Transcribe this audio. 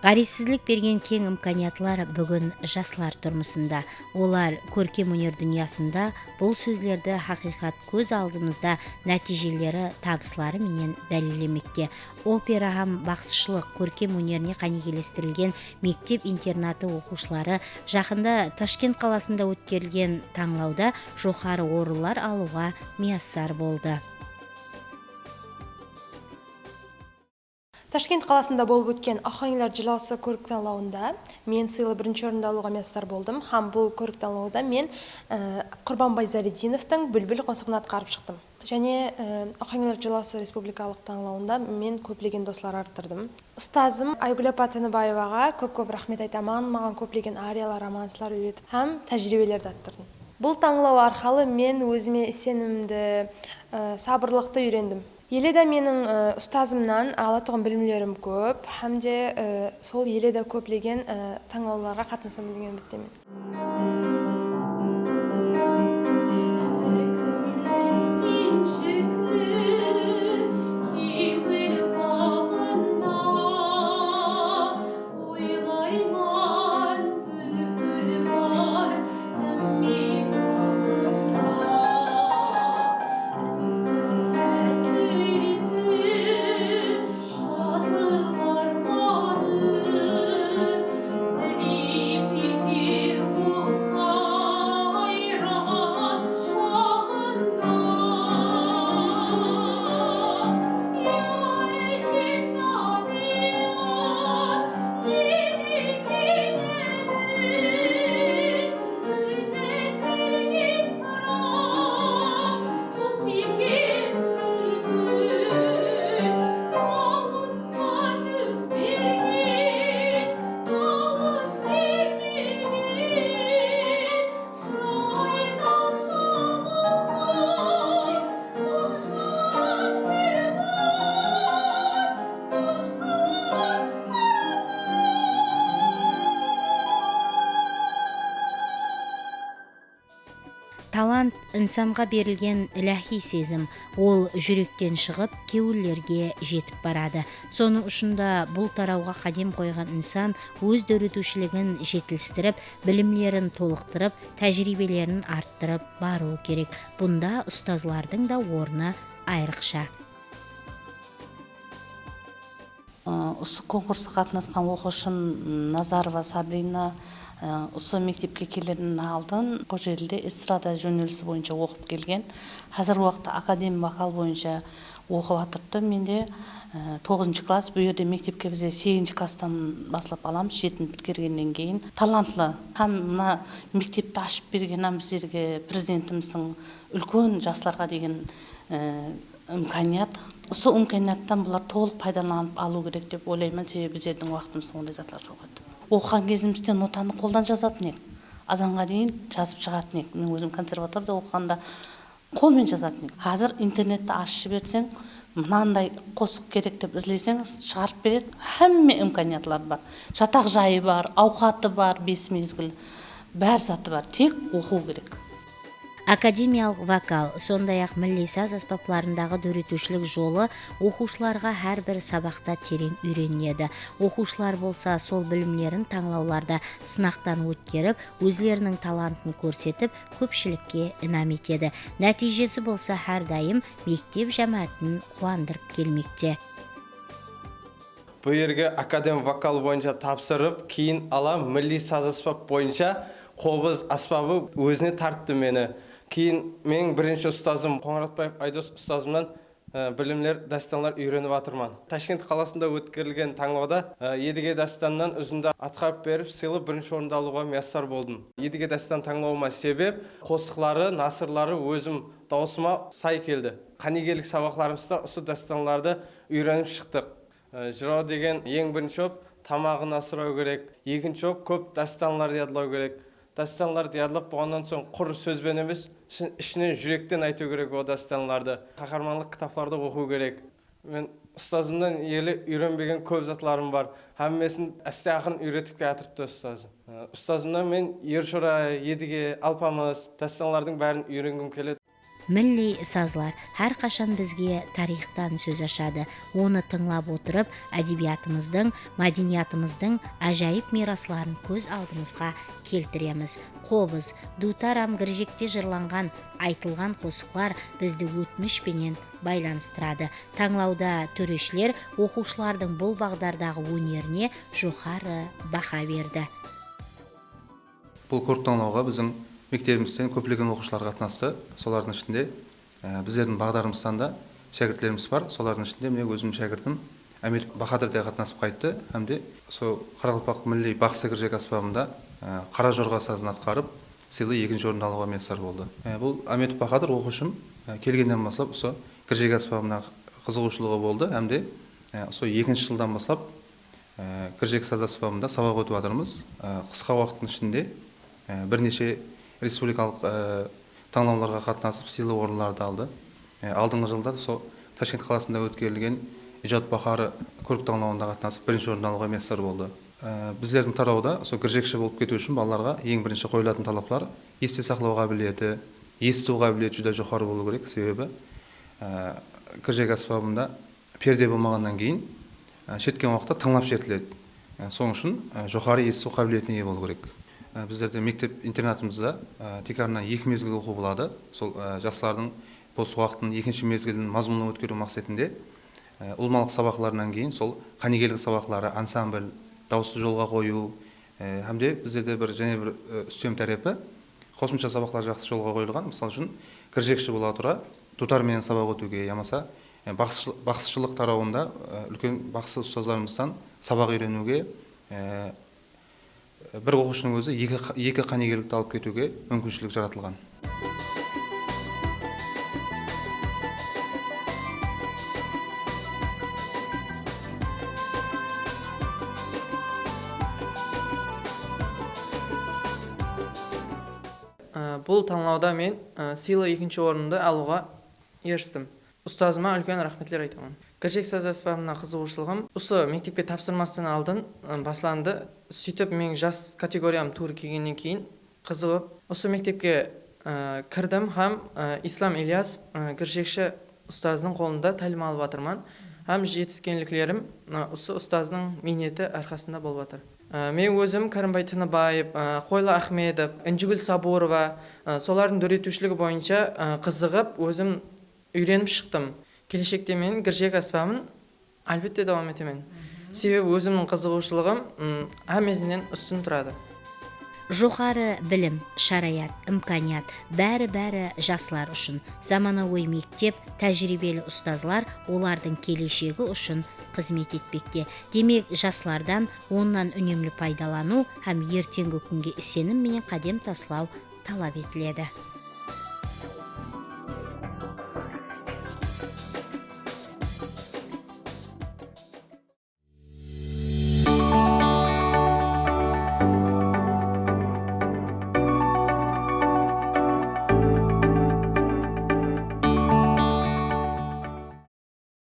Гарисизлик берген кең имканиятлар бүгін жаслар тұрмысында. Олар көркем өнер дүниясында бұл сөзлерді хақиқат көз алдымызда нәтижелері табыслары менен дәлелемекте. Опера һәм бақсышылық көркем өнеріне қанегелестірілген мектеп интернаты оқушылары жақында Ташкент қаласында өткерілген таңлауда жоғары орындар алуға мияссар болды. Ташкент қаласында болып өткен Ахаңилар жиласы көрік танлауында мен сыйлы бірінші орынды алуға мияссар болдым. Һәм бұл көрік танлауда мен Құрбанбай Заридиновтың Бүлбүл қосығын атқарып шықтым. Және Ахаңилар жиласы республикалық танлауында мен көплеген достар арттырдым. Ұстазым Айгүл апа Тыныбаеваға көп рахмет айтамын. Маған көплеген ариялар, романстар үйретіп һәм тәжірибелерді арттырдым. Бұл таңлау арқылы мен өзіме сенімді, сабырлықты үйрендім. Еледа менің ұстазымнан алатұғын білімлерім көп, һәм де сол еледа көплеген таңлауларға қатынасамын деген үміттемін. Талант инсанға берілген иләһи сезім. Ол жүректен шығып, кеуілерге жетіп барады. Соның ұшында бұл тарауға қадем қойған инсан өз дөретушілігін жетілістіріп, білімлерін толықтырып, тәжірибелерін арттырып бару керек. Бұнда ұстазлардың да орны айрықша. Осы конкурсқа қатынасқан оқушым Назарова Сабрина осы мектепке келерін алдын бұл жерде эстрада жөнелісі бойынша оқып келген. Қазір уақытта академия вокал бойынша оқып атырыпты. Менде 9 класс, бұл жерде мектепке бізде 8 класстан басылып аламыз, 7 біткергеннен кейін. Талантлы һәм мына мектепті ашып берген біздерге президентіміздің үлкен жастарға деген имканият. Осы имканияттан бұлар толық пайдаланып алу керек деп ойлаймын, себебі біздердің уақытымыз ондай затлар жоқ еді. Оқыған кезімізде нотаны қолдан жазатын ек. Азанға дейін жазып шығатын ек. Мен өзім консерваторда оқығанда қолмен жазатын ек. Қазір интернетті ашып жіберсең, мынандай қосық керек деп іздесең, шығарып береді. Һәмме имканиятлар бар. Жатақ жайы бар, ауқаты бар, 5 мезгіл. Бәр заты бар. Тек оқу керек. Академиялық вокал, сондай-ақ милли саз аспаптарындағы дөретушілік жолы оқушыларға әрбір сабақта терең үйренеді. Оқушылар болса сол білімлерін таңлауларда сынақтан өткеріп, өзлерінің талантын көрсетіп, көпшілікке инам етеді. Нәтижесі болса әрдайым мектеп жамаатын қуандырып келмекте. Бұл жерге академ вокал бойынша тапсырып, кейін алам милли саз аспап бойынша қобыз аспабы өзіне тартты мені. Кейін мен бірінші ұстазым Қоңыратбаев Айдос ұстазымнан білімлер, дастанлар үйреніп атырман. Ташкент қаласында өткерілген таңлауда едіге дастаннан үзінді атқарып беріп, сыйлы бірінші орынды алуға мияссар болдым. Едіге дастан таңлауыма себеп қосықлары, насырлары өзім даусыма сай келді. Қанегелік сабақларымызда осы дастанларды үйреніп шықтық. Жырау деген ең бірінші оп, тамағын асырау керек. Екінші оп, көп дастанларды ядлау керек. Дастанларды ядлап болғаннан соң құр сөзбен емес, ішінен жүректен айту керек о дастанларды. Қаһармандық кітапларды оқу керек. Мен ұстазымдан елі үйренбеген көп затларым бар. Әммесін әсте ақын үйретіп келатырыпты ұстазым. Ұстазымдан мен Ершора, Едіге, Алпамыс, дастанлардың бәрін үйренгім келеді. Милли сазлар һәр кашан безгә тарихтан сөз ашады. Оны тыңлап отырып, әдебиятымыздың, мәдәниятымыздың ажайып мирасларын көз алдымызга келтіреміз. Қобыз, дутарам гіржекте жырланған, айтылған қосықлар бізді өтміш пенен байланыстырады. Таңлауда төрешілер оқушылардың бұл бағдардағы өнеріне жоғары баха берді. Бұл көрік таңлауға біздің мектебімізден көптеген оқушылар қатынасты. Солардың ішінде біздердің бағдарымыздан да шәкірттеріміз бар. Солардың ішінде мен өзім шәкіртім Әмир Бахадыр да қатынасып қайтты. Әмде сол Қарақалпақ милли бақсы кіржек аспабында қара жорға сазын атқарып, сыйлы 2-ші орынды алуға месар болды. Бұл Әмир Бахадыр оқушым келгеннен бастап осы кіржек аспабына қызығушылығы болды. Әмде сол 2-ші жылдан бастап кіржек саз аспабында сабақ өтіп жатырмыз. Қысқа уақыттың ішінде бірнеше республикалық таңдауларға қатынасып сыйлы орындарды алды. Алдыңғы жылда сол Ташкент қаласында өткерілген ижад бахары көрік таңдауында қатынасып 1-ші орынды алуға месар болды. Біздердің тарауда сол кіржекші болып кету үшін балаларға ең бірінші қойылатын талаптар есте сақтау қабілеті, есту қабілеті жүдә жоғары болу керек. Себебі кіржек аспабында перде болмағаннан кейін шеткен уақытта тыңлап шертіледі. Соның үшін жоғары есту қабілетіне ие болу керек. Біздерде мектеп интернатымызда текарынан 2 мезгіл оқу болады. Сол жастардың бос уақытын 2-ші мезгілін мазмұнын өткеру мақсатында ұлмалық сабақларынан кейін сол қанегелік сабақлары, ансамбль, дауысты жолға қою, әмде біздерде және бір үстем тәрепі қосымша сабақлар жақсы жолға қойылған. Мысалы үшін кіржекші бола тұра дутарменен сабақ өтуге, ямаса бақсышылық тарауында үлкен бақсы ұстаздарымыздан сабақ үйренуге, бір оқушының өзі екі қанегелікті алып кетуге мүмкіншілік жаратылған. Бұл таңлауда мен сыйлы 2-ші орынды алуға ерістім. Ұстазыма үлкен рахметлер айтамын. Кіржек саз аспабына қызығушылығым осы мектепке тапсырмастан алдын басланды. Сөйтіп мен жас категориям тур келгеннен кейін қызығып, осы мектепке кірдім һәм Ислам Ильяс кіржекші ұстазының қолында тәлім алып жатырмын. Һәм жетіскенліклерім осы ұстазының минеті арқасында болып жатыр. Мен өзім Кәрімбай Тыныбаев, Қойлы Ахмедов, Інжігүл Сабурова, солардың дөретушілігі бойынша қызығып, өзім үйреніп шықтым. Келешекте мен кіржек аспабын әлбетте давам етемін. Себебі өзімнің қызығушылығым әмезінен үстін тұрады. Жоғары білім, шараят, имканият, бәрі жаслар үшін. Заманауи мектеп, тәжірибелі ұстазлар олардың келешегі үшін қызмет етпекте. Демек, жаслардан оннан үнемлі пайдалану һәм ертеңгі күнге сенім менен қадем таслау талап етіледі.